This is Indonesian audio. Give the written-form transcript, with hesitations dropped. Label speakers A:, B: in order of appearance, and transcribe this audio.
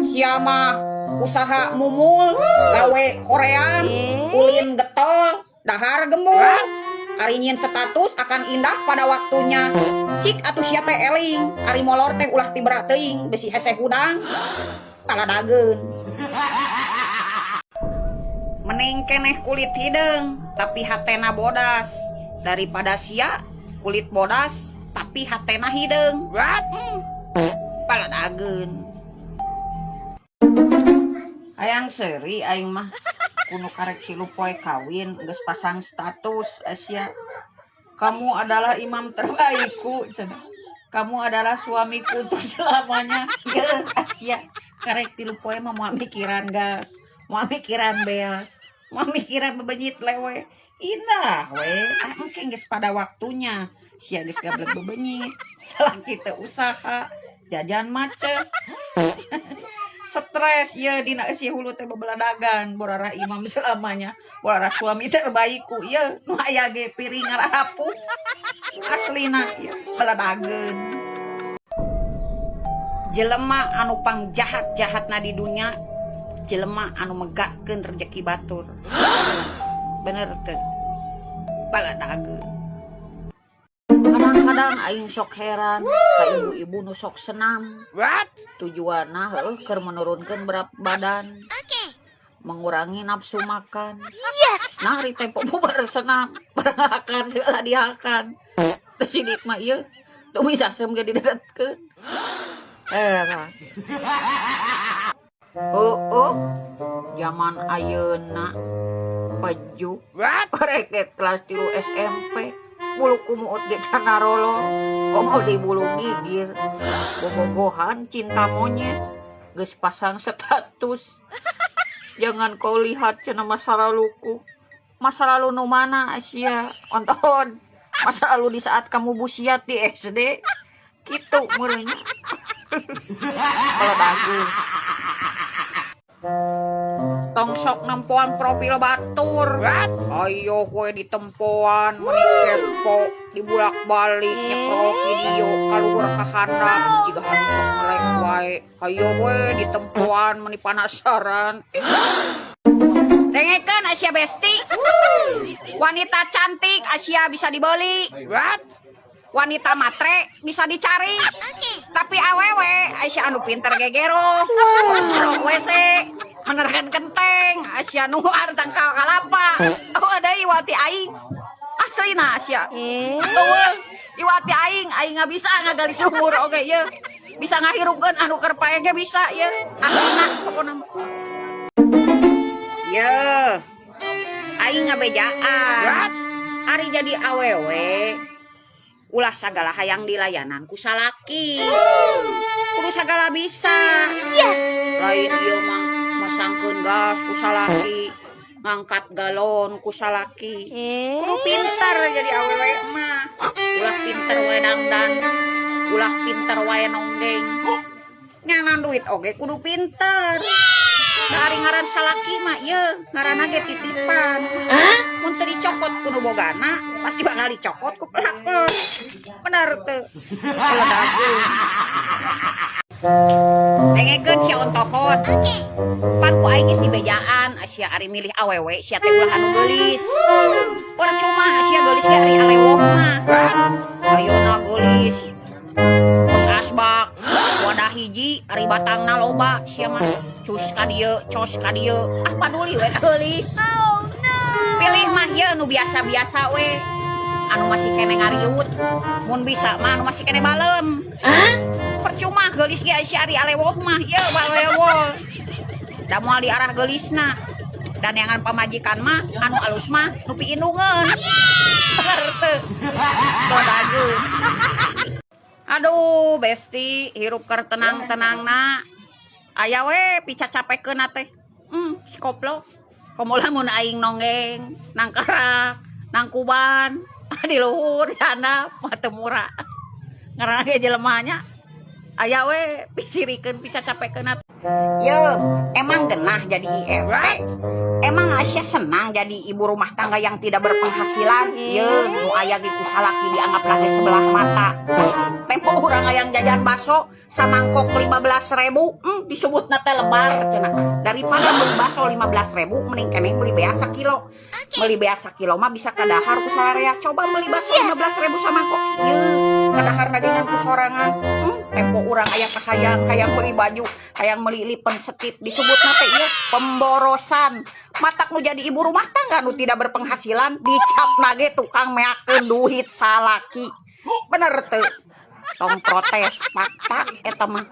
A: siapa usaha mumul gawe Korea ulin getol dahar gembul ari nyieun status akan indah pada waktunya cik atuh sia teh eling ari molor teh ulah ti berat teuing besi hese hudang taladageun mending keneh kulit hidung tapi hatena bodas daripada sia kulit bodas tapi hatena hidung paladageun hayang seuri aing mah kuno karek 3 poe kawin geus pasang status Asia kamu adalah imam terbaikku cenah kamu adalah suamiku untuk selamanya ya Asia karek 3 poe mah moal mikiran gas moal mikiran beas moal mikiran bebenyit lewe indah we engke geus pada waktunya sia geus gablek bebenyit salah kita usaha jajan macet stres ya dina si hulu teh bebaladagan borarah imam selamanya borarah suami terbaikku ya nu aya ge piring ngarahapuh aslina ya baladageun jelema anu pangjahat-jahatna di dunia jelema anu megahkeun rezeki batur bener teu baladageun kadang-kadang aing sok heran ka ibu-ibu nu sok senam tujuanna heueuh keur menurunkeun berat badan mengurangi nafsu makan nah ari tempo bubar senam bareng segala dihakan teu sidik mah ieu teu bisa asem ge didedetkeun zaman ayeuna baju reket kelas 3 SMP bulu kumuut ge canarolo komo di bulu gigir bobogohan cinta monyet geus pasang status jangan kau lihat cenah masa laluku masa lalu nu mana Asia onton masa lalu di saat kamu busiat di SD kitu meureunnya kalau bagus tong sok nempoan profil batur ayo we ditempoan meni kepo dibulak-balik nyekrol video kaluhur ka handap jiga anu sok ngelek wae ayo we ditempoan meni penasaran tengekeun Asia Besti wanita cantik Asia bisa dibeli wanita matre bisa dicari tapi awewe Aisyah anu pinter gegero WC menerkan kenteng Asia nu artang kalapa ada iwati aing aslina Asia iwati aing nggak bisa ngagali sumur oke ya bisa ngahirupkeun anu keur pae ge bisa ya aslina pokona ya aing ngabejaan ari jadi awewe ulah sagala hayang dilayanan ku salaki kudu sagala bisa lain ieu mah masangkeun gas ku salaki ngangkat galon ku salaki kudu pinter jadi awewe mah ulah pinter wae dangdan ulah pinter wae nonggeng nyangan duit oge kudu pinter dari ngaran salaki mah ye ngaranna ge titipan mun teu dicokot kudu bogana pasti bakal dicokot ku pelakon bener teu baladageun tengekeun sia ontohon pan ku aing geus dibejaan sia ari milih awewe sia teh ulah anu geulis percuma sia geulis ge ari alewoh mah ayeuna geulis pos asbak wadah hiji ari batangna loba sia mah cus ka dieu cos ka dieu paduli we geulis pilih mah ye nu biasa-biasa we anu masih kene ngariut mun bisa mah anu masih kene balem percuma geulis ge si ari alewoh mah ye walewoh da moal diarah geulisna dan yangan pamajikan mah anu alus mah nu piinungeun baladageun aduh Besti hirup keur tenang-tenangna aya we pica capekeun teh si koplo komo lamun aing nonggeng nang karak nang kuban di luhur di handap mah teu murah ngaranna ge jelemanya aya we pisirikeun pica capekeun Ye, emang genah jadi IRT. Emang Asya senang jadi ibu rumah tangga yang tidak berpenghasilan. Ye, nu aya ge ku salaki dianggap lagi sebelah mata. Tempo urang yang jajan bakso samangkok 15.000, disebut teh lebar cenah. Daripada beli bakso 15.000 mending keneh beli bea sakilo. Beli bea sakilo mah bisa kadahar ku salarea. Coba beli bakso 15.000 samangkok. Ye, kadahar dagingan ku sorangan. Tempo urang aya hayang beli baju, hayang meuli lipen setip disebut teh ieu pemborosan. Matak nu jadi ibu rumah tangga nu tidak berpenghasilan dicap nage tukang meakeun duit salaki. Bener teu? Tong protes fakta eta mah.